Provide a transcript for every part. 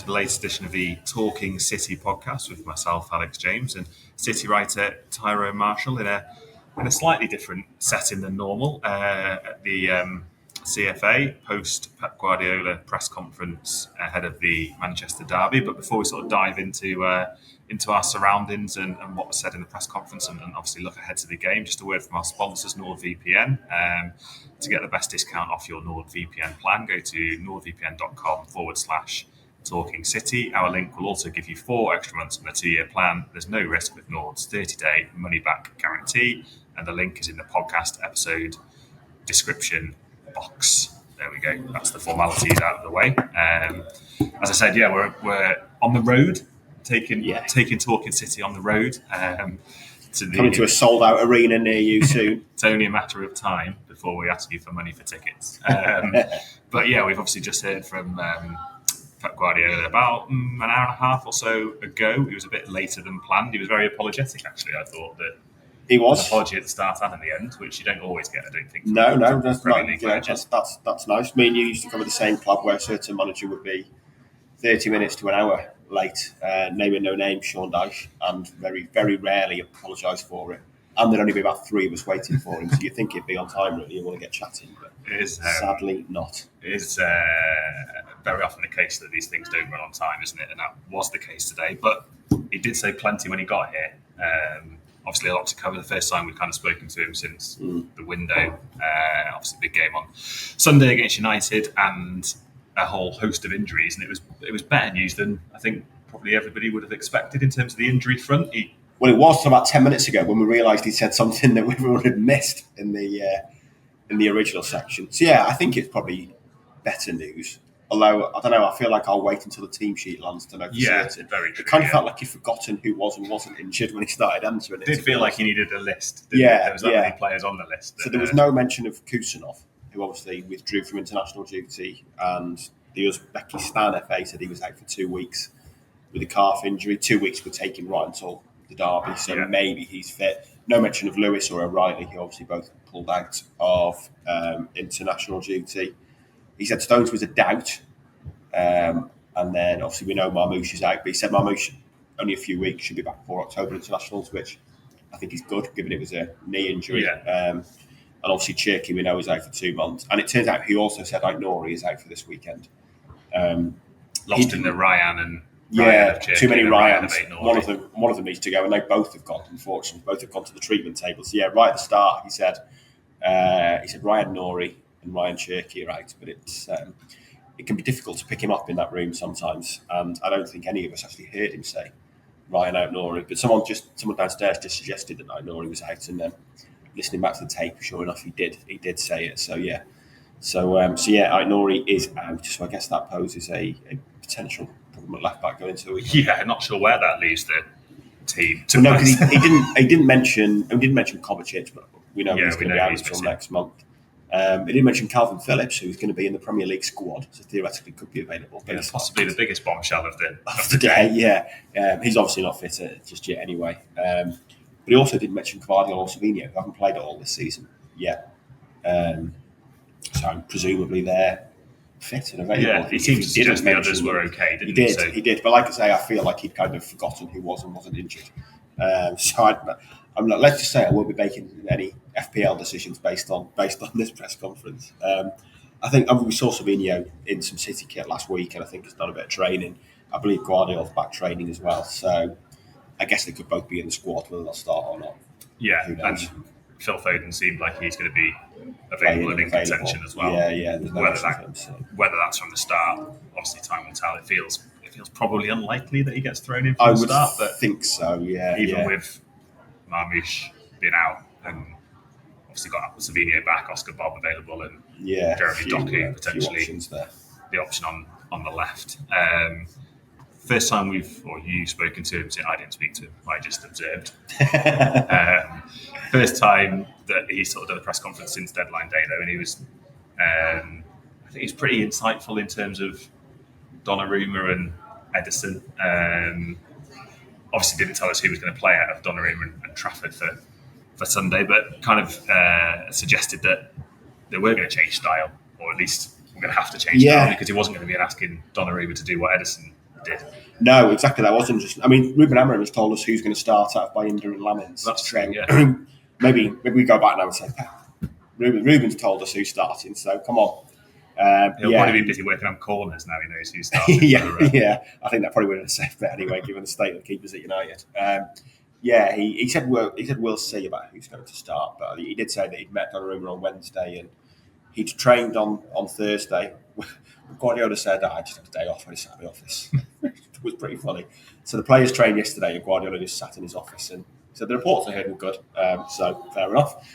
to the latest edition of the Talking City podcast with myself, Alex James, and City writer Tyrone Marshall in a slightly different setting than normal at the CFA post Pep Guardiola press conference ahead of the Manchester derby. But before we sort of dive into our surroundings and what was said in the press conference and obviously look ahead to the game, just a word from our sponsors, NordVPN. To get the best discount off your NordVPN plan, go to nordvpn.com/Talking City. Our link will also give you 4 extra months on a 2-year plan. There's no risk with Nord's 30-day money-back guarantee, and the link is in the podcast episode description box. There we go. That's the formalities out of the way. As I said, we're on the road, taking Talking City on the road. Coming to a sold-out arena near you soon. It's only a matter of time before we ask you for money for tickets. But yeah, we've obviously just heard from Pep Guardiola about an hour and a half or so ago. He was a bit later than planned. He was very apologetic, actually. I thought that he was an apology at the start and at the end, which you don't always get, I don't think. No, that's not. That's nice. Me and you used to cover the same club where a certain manager would be 30 minutes to an hour late, name and no name, Sean Dyche, and very, very rarely apologised for it. And there'd only be about 3 of us waiting for him, so you think he'd be on time, really, you want to get chatting, but it is, sadly not. It is very often the case that these things don't run on time, isn't it? And that was the case today, but he did say plenty when he got here. Obviously, a lot to cover. The first time we've kind of spoken to him since the window. Obviously, big game on Sunday against United, and a whole host of injuries, and it was better news than I think probably everybody would have expected in terms of the injury front. It was till about 10 minutes ago when we realised he said something that everyone had missed in the original section. So yeah, I think it's probably better news. Although I don't know, I feel like I'll wait until the team sheet lands to know for certain. Very true. It kind of felt like he'd forgotten who was and wasn't injured when he started answering it. It did feel like he needed a list. There was that many players on the list. So there was no mention of Kusanov, who obviously withdrew from international duty, and the Uzbekistan FA said he was out for 2 weeks with a calf injury. 2 weeks would take him right until the derby, so maybe he's fit. No mention of Lewis or O'Reilly, who obviously both pulled out of international duty. He said Stones was a doubt, and then obviously we know Marmoush is out, but he said Marmoush only a few weeks, should be back for October internationals, which I think is good, given it was a knee injury. And obviously Cherky we know is out for 2 months, and it turns out he also said Nouri is out for this weekend. Lost in the Ryan and too many Ryans. One of them needs to go, and they both have gone. Unfortunately, both have gone to the treatment table. So right at the start, he said Ryan Nouri and Ryan Cherky are out, but it can be difficult to pick him up in that room sometimes. And I don't think any of us actually heard him say Ryan out Nouri, but someone downstairs just suggested that Nouri was out, and then listening back to the tape, sure enough, he did say it. So yeah. Nouri is out. So I guess that poses a potential problem at left back going into the weekend. Yeah, not sure where that leaves the team. No, because he didn't mention Kovacic, but we know he's going to be out until next month. He didn't mention Calvin Phillips, who's going to be in the Premier League squad, so theoretically could be available. Yeah, possibly the biggest bombshell of the day. Yeah, he's obviously not fit just yet anyway. But he also didn't mention Guardiola or Savinho, who haven't played at all this season yet. So presumably they're fit and available. Yeah, he seems to suggest the others were okay, didn't he? He did. But like I say, I feel like he'd kind of forgotten who was and wasn't injured. Let's just say I won't be making any FPL decisions based on this press conference. I think we saw Savinho in some City kit last week, and I think he's done a bit of training. I believe Guardiola's back training as well. So I guess they could both be in the squad, whether they'll start or not. Yeah, and Phil Foden seemed like he's going to be available and in contention as well. Yeah. Whether that's from the start, obviously time will tell. It feels probably unlikely that he gets thrown in from the start. But I think so. Yeah. Even with Marmoush being out and obviously got Savinho back, Oscar Bob available, and Jeremy Doku potentially the option on the left. First time you've spoken to him, I didn't speak to him, I just observed. First time that he's sort of done a press conference since deadline day, though, and he was, I think he's pretty insightful in terms of Donnarumma and Ederson. Obviously didn't tell us who was going to play out of Donnarumma and Trafford for Sunday, but kind of suggested that they were going to change style, or at least we're going to have to change style, because he wasn't going to be asking Donnarumma to do what Ederson did. No, exactly. That wasn't just. I mean, Ruben Amorim has told us who's going to start out of Bayindir and Lamins. That's true. Yeah. maybe we go back now and say, Ruben's told us who's starting. So come on. He'll probably be busy working on corners now. He knows who's starting. yeah. I think that probably would have been a safe bet anyway, given the state of the keepers at United. He said we'll see about who's going to start, but he did say that he'd met Donnarumma on Wednesday and he'd trained on Thursday. Guardiola said, I just had a day off. I just sat in the office. It was pretty funny. So the players trained yesterday and Guardiola just sat in his office and said the reports I heard were good. So fair enough.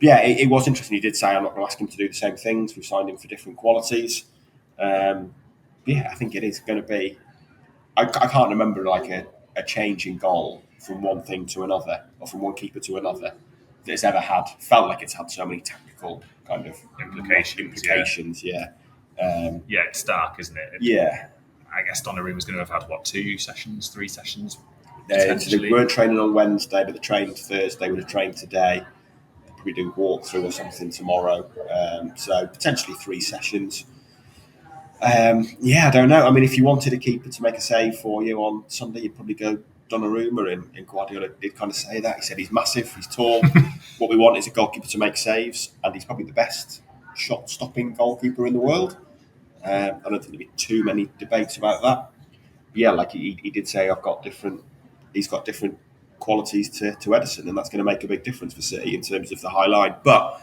It was interesting. He did say, I'm not going to ask him to do the same things. We've signed him for different qualities. I think it is going to be... I can't remember like a change in goal from one thing to another or from one keeper to another that it's ever felt like it's had so many tactical kind of implications. It's stark, isn't it? I guess Donnarumma was going to have had, 2 sessions, 3 sessions? So they weren't training on Wednesday, but they trained Thursday, would have trained today. Probably do a walkthrough or something tomorrow. So potentially 3 sessions. I don't know. I mean, if you wanted a keeper to make a save for you on Sunday, you'd probably go Donnarumma, and Guardiola did kind of say that. He said he's massive, he's tall. What we want is a goalkeeper to make saves, and he's probably the best shot-stopping goalkeeper in the world. I don't think there'd be too many debates about that. But like he did say, he's got different qualities to Ederson, and that's going to make a big difference for City in terms of the high line. But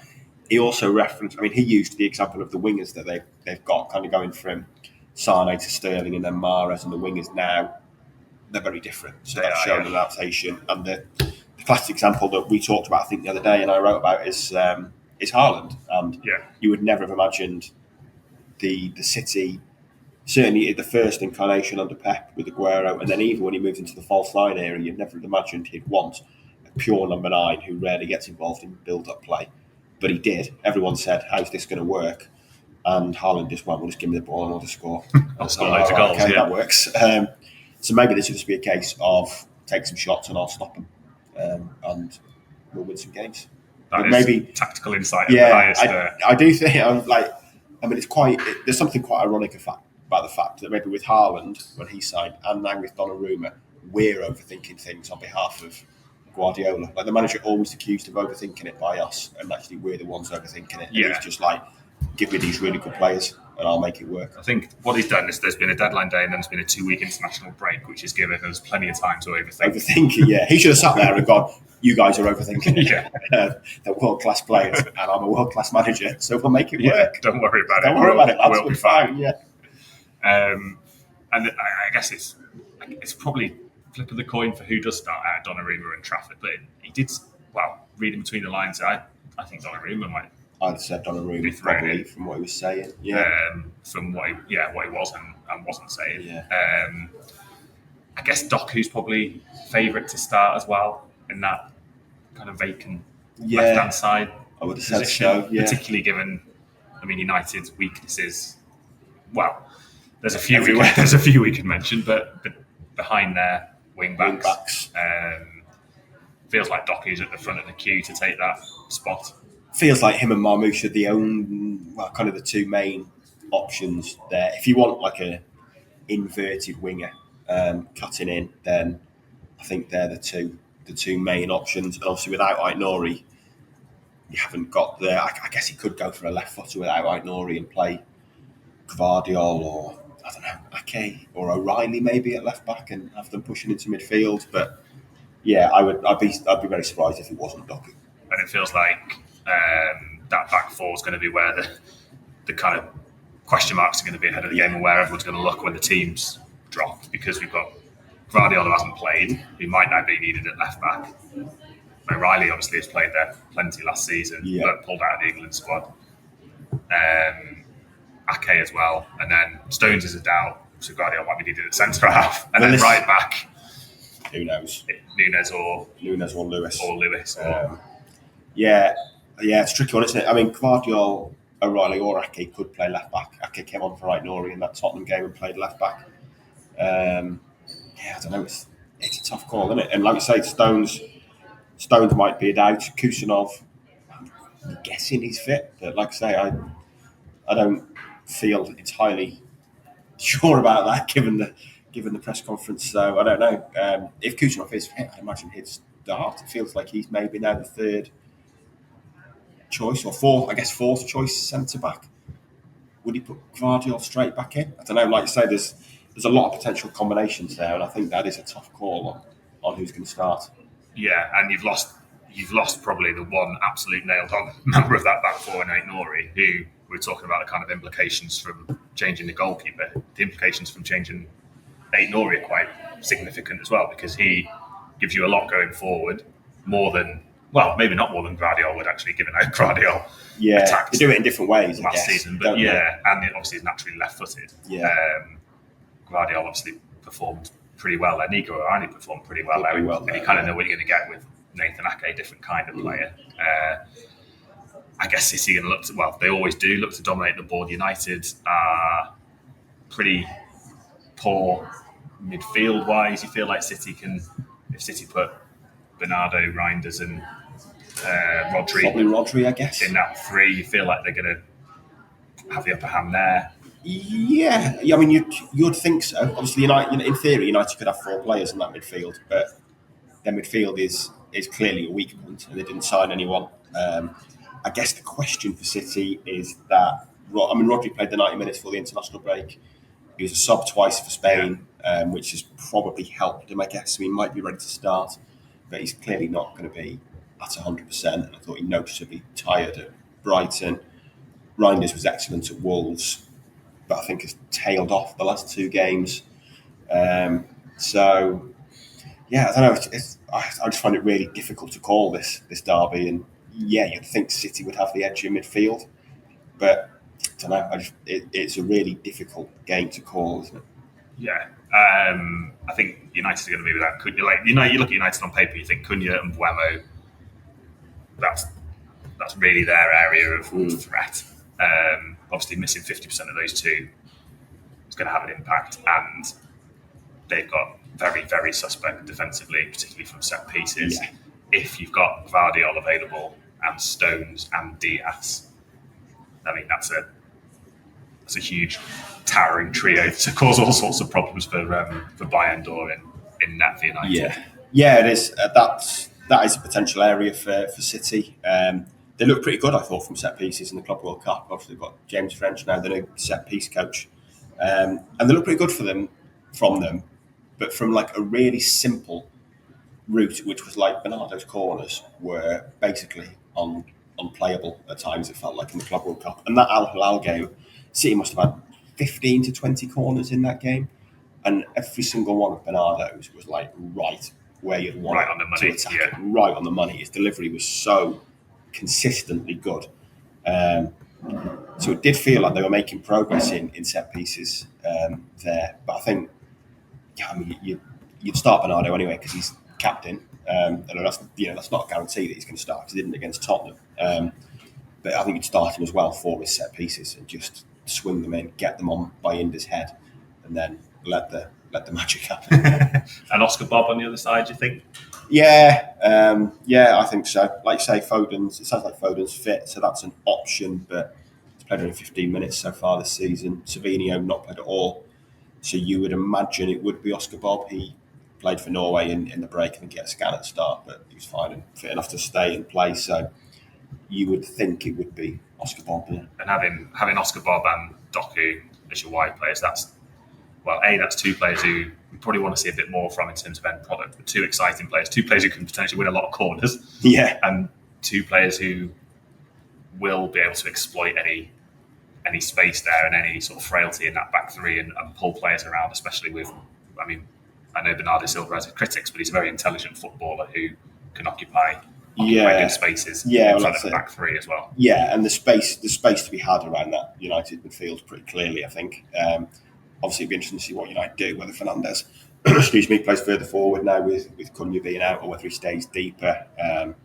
he also referenced, he used the example of the wingers that they've got, kind of going from Sane to Sterling and then Mahrez, and the wingers now, they're very different. So that's shown an adaptation. And the classic example that we talked about, I think, the other day, and I wrote about is Haaland. And you would never have imagined the City, certainly the first incarnation under Pep with Aguero, and then even when he moved into the false line area, you'd never have imagined he'd want a pure number 9 who rarely gets involved in build-up play. But he did. Everyone said, how's this going to work? And Haaland just went, well, just give me the ball and I'll just score. I'll score loads of goals, that works. So maybe this will just be a case of take some shots and I'll stop them. And we'll win some games. Maybe tactical insight. I do think, there's something quite ironic about the fact that maybe with Haaland, when he signed, and now with Donnarumma, we're overthinking things on behalf of Guardiola. Like the manager always accused of overthinking it by us, and actually we're the ones overthinking it. And he's just like, give me these really good players and I'll make it work. I think what he's done is there's been a deadline day and then there's been a 2-week international break, which has given us plenty of time to overthink. He should have sat there and gone, you guys are overthinking it. They're world-class players and I'm a world-class manager, so we'll make it work. Don't worry about it. Don't worry about it, lads. We'll be fine. And I guess it's probably flip of the coin for who does start at Donnarumma and Trafford, but he did, reading between the lines, I think Donnarumma might... I'd said Donnarumma probably from what he was saying. From what he was and wasn't saying. Yeah. I guess Doku's probably favourite to start as well in that kind of vacant left-hand side. I would have said so, particularly given, United's weaknesses. Well, there's a few we can mention, but behind their wing backs. Feels like Doku's at the front of the queue to take that spot. Feels like him and Marmoush are the 2 main options there. If you want like a inverted winger cutting in, then I think they're the two main options. And obviously without Aït-Nouri, you haven't got the... I guess he could go for a left footer without Aït-Nouri and play Gvardiol or, I don't know, Ake or O'Reilly maybe at left back and have them pushing into midfield. But I'd be very surprised if it wasn't Doku. And it feels like that back four is going to be where the kind of question marks are going to be ahead of the game and where everyone's going to look when the teams drop, because we've got Gvardiol who hasn't played, who might now be needed at left back. O'Reilly obviously has played there plenty last season, but pulled out of the England squad. Ake as well, and then Stones is a doubt, so Gvardiol might be needed at centre half, and then right back. Who knows? Nunez or Lewis. It's a tricky one, isn't it? Gvardiol, O'Reilly or Ake could play left back. Ake came on for Aït-Nouri in that Tottenham game and played left back. I don't know. It's a tough call, isn't it? And like you say, Stones might be a doubt. Kusanov, I'm guessing he's fit, but like I say, I don't feel entirely sure about that, given the press conference. So I don't know. If Kucherov is fit, I imagine he'd start. It feels like he's maybe now the third choice or fourth choice centre back. Would he put Guardiola straight back in? I don't know. Like you say, there's a lot of potential combinations there, and I think that is a tough call on who's going to start. Yeah, and you've lost probably the one absolute nailed on member of that back four in Aït-Nouri, who we're talking about the kind of implications from changing the goalkeeper. The implications from changing Aït-Nouri are quite significant as well, because he gives you a lot going forward, more than, well, maybe not more than Guardiola would actually, given how Guardiola attacked. They do it in different ways last season, but and it obviously is naturally left-footed. Yeah. Guardiola obviously performed pretty well there. Nico Arani performed pretty well there, and you kind of know what you're going to get with Nathan Ake, different kind of player. I guess City are going to look to, they always do look to dominate the board. United are pretty poor midfield-wise. You feel like City can, if City put Bernardo, Reinders and Rodri. Probably Rodri, I guess. In that three, you feel like they're going to have the upper hand there. Yeah. I mean, you'd think so. Obviously, United, in theory, United could have four players in that midfield, but their midfield is clearly a weak point, and they didn't sign anyone. I guess the question for City is that, Rodri played the 90 minutes for the international break. He was a sub twice for Spain, which has probably helped him, I guess. So he might be ready to start, but he's clearly not going to be at 100%. I thought he noticeably tired at Brighton. Reinders was excellent at Wolves, but I think has tailed off the last two games. So, yeah, I don't know. I just find it really difficult to call this derby. And yeah, you'd think City would have the edge in midfield, but I don't know. It's a really difficult game to call, isn't it? Yeah. I think United are going to be without Cunha. You look at United on paper, you think Cunha and Buemo, that's really their area of threat. Obviously, missing 50% of those two is going to have an impact, and they've got very, very suspect defensively, particularly from set pieces. Yeah. If you've got Gvardiol available and Stones and Diaz, I mean that's a huge towering trio to cause all sorts of problems for Bayern or in net for United. Yeah, it is. That is a potential area for City. They look pretty good, I thought, from set pieces in the Club World Cup. Obviously, they've got James French now, the new set piece coach, and they look pretty good from them, but from like a really simple route, which was like Bernardo's corners were basically unplayable at times. It felt like in the Club World Cup, and that Al Hilal game, City must have had 15 to 20 corners in that game, and every single one of Bernardo's was like right where you'd want right on the money, to attack it, right on the money. His delivery was so consistently good. So it did feel like they were making progress in set pieces there. But I think, you'd start Bernardo anyway because he's captain. And that's not a guarantee that he's going to start because he didn't against Tottenham. But I think you'd start him as well for his set pieces and just swing them in, get them on Bayinder's head, and then let the magic happen. And Oscar Bob on the other side, do you think? Yeah, I think so. Like you say, it sounds like Foden's fit, so that's an option, but he's played only 15 minutes so far this season. Savinho not played at all, so you would imagine it would be Oscar Bob. He played for Norway in the break. I think he had a scan at the start, but he was fine and fit enough to stay and play, so you would think it would be Oscar Bob. Yeah. And having Oscar Bob and Doku as your wide players, that's two players who we probably want to see a bit more from in terms of end product. But two exciting players, two players who can potentially win a lot of corners. Yeah. And two players who will be able to exploit any space there and any sort of frailty in that back three and pull players around, especially with, I know Bernardo Silva has his critics, but he's a very intelligent footballer who can occupy good spaces in front of the back three as well. Yeah, and the space to be had around that United midfield pretty clearly, I think. Obviously, it'd be interesting to see what United do, whether Fernandes, plays further forward now with Cunha being out, or whether he stays deeper. But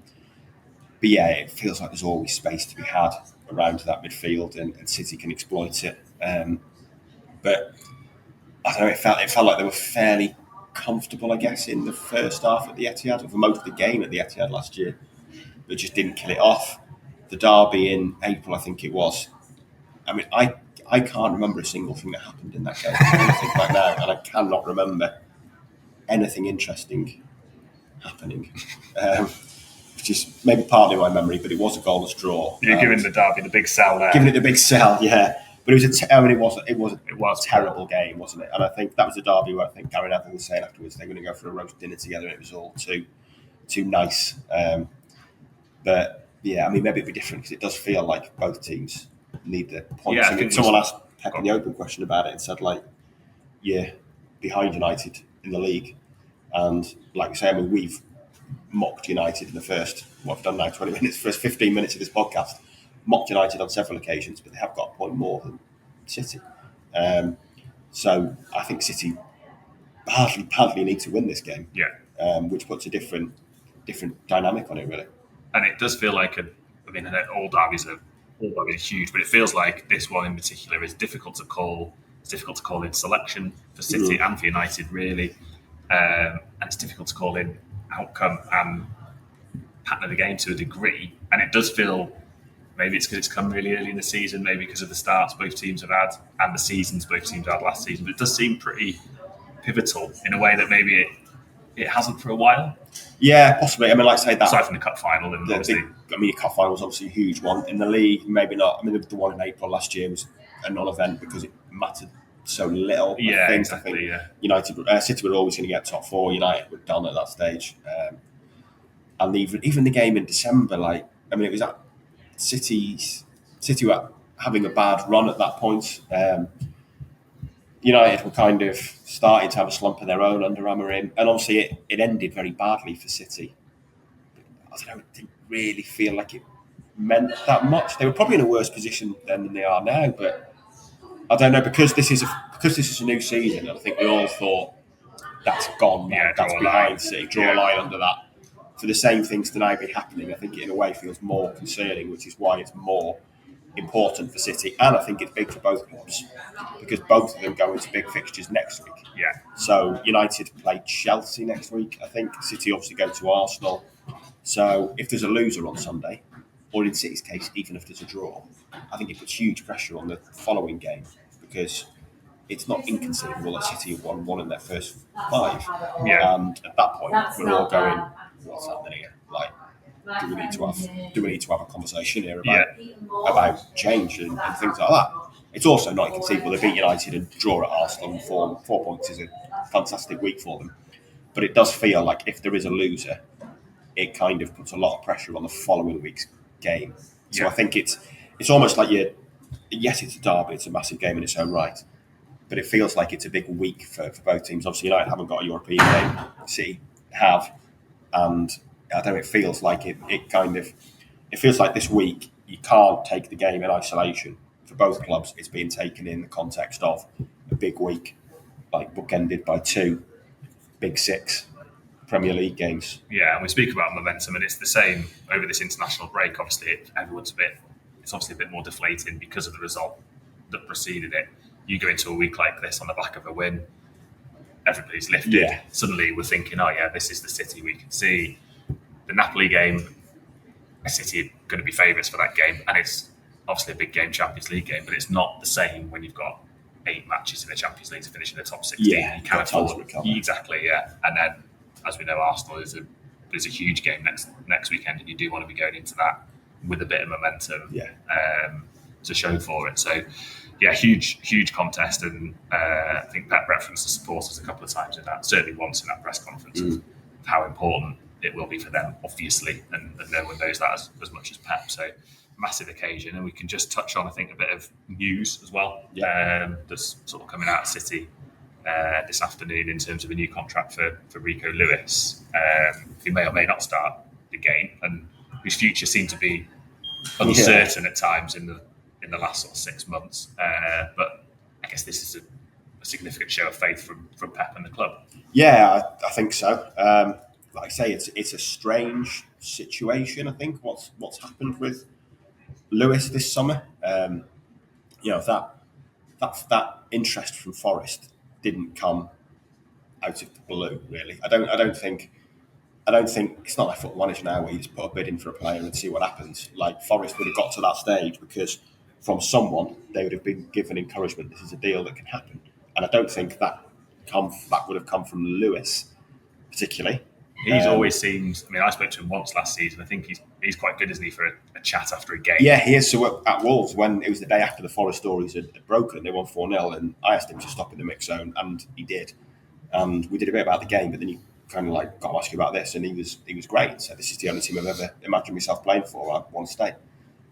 yeah, it feels like there's always space to be had around that midfield, and City can exploit it. But I don't know, it felt like they were fairly comfortable, I guess, in the first half at the Etihad, or for most of the game at the Etihad last year, but just didn't kill it off. The derby in April, I think it was. I I can't remember a single thing that happened in that game. I think back now, and I cannot remember anything interesting happening. Which is maybe partly my memory, but it was a goalless draw. You're giving the derby the big sell there. Giving it the big sell, yeah. But it was it was a terrible game, wasn't it? And I think that was a derby where I think Gary Neville was saying afterwards they're going to go for a roast dinner together, and it was all too nice. But yeah, I mean, maybe it'd be different because it does feel like both teams need the points. Yeah, I mean, someone asked Pep in the open question about it and said, like, yeah, behind United in the league. And like I say, I mean, we've mocked United in the first, what I've done now, 20 minutes, first 15 minutes of this podcast, mocked United on several occasions, but they have got a point more than City. So I think City badly need to win this game. Yeah. Which puts a different dynamic on it, really. And it does feel like all derbies are huge, but it feels like this one in particular is difficult to call. It's difficult to call in selection for City and for United, really, and it's difficult to call in outcome and pattern of the game to a degree. And it does feel, maybe it's because it's come really early in the season, maybe because of the starts both teams have had and the seasons both teams had last season, but it does seem pretty pivotal in a way that maybe it hasn't for a while. Yeah, possibly. I mean, like I say that. Aside from the cup final, and obviously, the cup final was obviously a huge one. In the league, maybe not. I mean, the one in April last year was a non-event because it mattered so little. Yeah, exactly. I think United, City were always going to get top four. United were done at that stage, and even the game in December, it was at City were having a bad run at that point. United were kind of starting to have a slump of their own under Amorim, and obviously it ended very badly for City. I don't know, it didn't really feel like it meant that much. They were probably in a worse position than they are now, but I don't know, because this is a new season, and I think we all thought that's gone now, that's behind City, draw a line under that. For the same things to now be happening, I think it in a way feels more concerning, which is why it's more important for City, and I think it's big for both clubs because both of them go into big fixtures next week. Yeah. So United play Chelsea next week, I think. City obviously go to Arsenal. So if there's a loser on Sunday, or in City's case, even if there's a draw, I think it puts huge pressure on the following game because it's not inconceivable that City have won one in their first 5. Yeah. And at that point, we're all going, what's happening here? Do we need to have a conversation here about change and things like that? It's also not inconceivable they beat United and draw at Arsenal, and 4 points is a fantastic week for them. But it does feel like if there is a loser, it kind of puts a lot of pressure on the following week's game. So I think it's almost like yes, it's a derby, it's a massive game in its own right, but it feels like it's a big week for both teams. Obviously, United haven't got a European game, City have, and I don't know, it feels like it feels like this week you can't take the game in isolation. For both clubs, it's being taken in the context of a big week, like bookended by 2 Big 6 Premier League games. Yeah, and we speak about momentum, and it's the same over this international break. Obviously, it's obviously a bit more deflating because of the result that preceded it. You go into a week like this on the back of a win, everybody's lifted. Yeah. Suddenly we're thinking, oh yeah, this is the City we can see. The Napoli game, City are going to be favourites for that game, and it's obviously a big game, Champions League game, but it's not the same when you've got 8 matches in the Champions League to finish in the top 16. Yeah, you can't afford exactly, yeah. And then, as we know, Arsenal is a huge game next weekend, and you do want to be going into that with a bit of momentum to show for it. So, yeah, huge contest, and I think Pep referenced the supporters a couple of times in that, certainly once in that press conference, of how important it will be for them, obviously, and no one knows that as much as Pep. So, massive occasion, and we can just touch on, I think, a bit of news as well. That's sort of coming out of City this afternoon in terms of a new contract for Rico Lewis, who may or may not start the game, and whose future seemed to be uncertain at times in the last sort of 6 months. But I guess this is a significant show of faith from Pep and the club. Yeah, I think so. Like I say, it's a strange situation. I think what's happened with Lewis this summer. That interest from Forest didn't come out of the blue. Really, I don't think it's not like football manager now where you just put a bid in for a player and see what happens. Like Forest would have got to that stage because from someone, they would have been given encouragement. This is a deal that can happen, and I don't think that would have come from Lewis particularly. He's always seemed. I mean, I spoke to him once last season. I think he's quite good, isn't he, for a chat after a game? Yeah, he is. So at Wolves, when it was the day after the Forest stories had broken, they won 4-0, and I asked him to stop in the mix zone, and he did. And we did a bit about the game, but then he kind of like, got to ask you about this, and he was great. So this is the only team I've ever imagined myself playing for. I want to stay.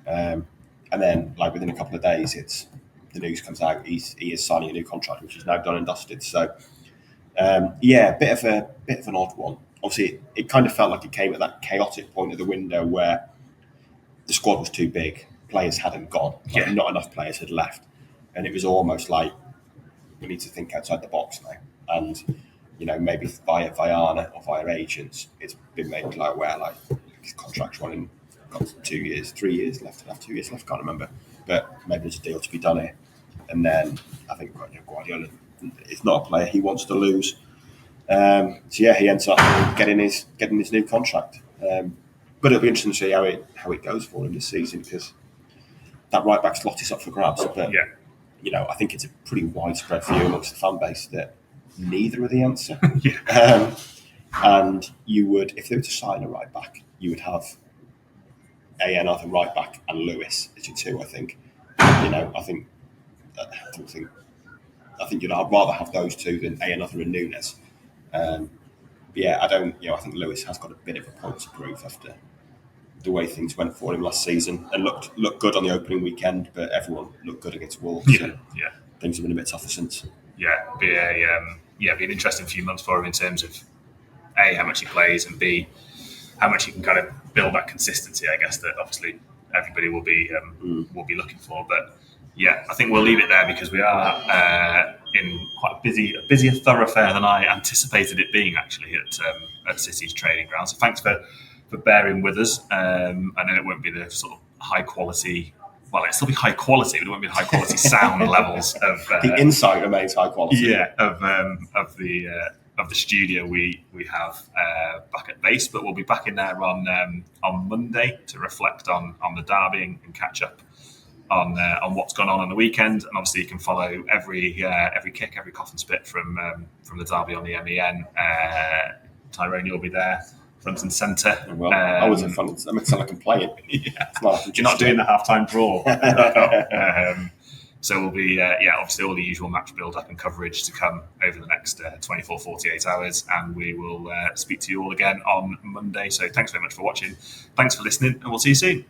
And then, like within a couple of days, the news comes out he is signing a new contract, which is now done and dusted. So yeah, bit of an odd one. Obviously, it kind of felt like it came at that chaotic point of the window where the squad was too big, players hadn't gone, not enough players had left, and it was almost like we need to think outside the box now. And maybe via Viana or via agents, it's been made like where like his contract's running, got 2 years, 3 years left, have 2 years left, can't remember, but maybe there's a deal to be done here. And then I think Guardiola is not a player he wants to lose. So yeah, he ends up getting his new contract. But it'll be interesting to see how it goes for him this season, because that right back slot is up for grabs. But I think it's a pretty widespread view amongst the fan base that neither are the answer. And you would, if they were to sign a right back, you would have another right back and Lewis as your two. I think you'd rather have those two than another and Nunes. I think Lewis has got a bit of a point to prove after the way things went for him last season, and looked good on the opening weekend, but everyone looked good against Wolves. Things have been a bit tougher since. Be an interesting few months for him in terms of A, how much he plays, and B, how much he can kind of build that consistency, I guess, that obviously everybody will be looking for. But yeah, I think we'll leave it there, because we are in quite a busier thoroughfare than I anticipated it being, actually, at City's training ground. So thanks for bearing with us. I know it won't be the sort of high quality. Well, it'll still be high quality, but it won't be the high quality sound levels of the insight remains high quality. Yeah, of the studio we have back at base, but we'll be back in there on Monday to reflect on the derby and catch up on what's gone on the weekend. And obviously, you can follow every kick, every cough and spit from the derby on the MEN. Tyrone, you'll be there, front and centre. Well, I was in front. I mean, it's not like I'm playing. You're not doing the halftime draw. So we'll be, obviously all the usual match build-up and coverage to come over the next 24, 48 hours. And we will speak to you all again on Monday. So thanks very much for watching. Thanks for listening, and we'll see you soon.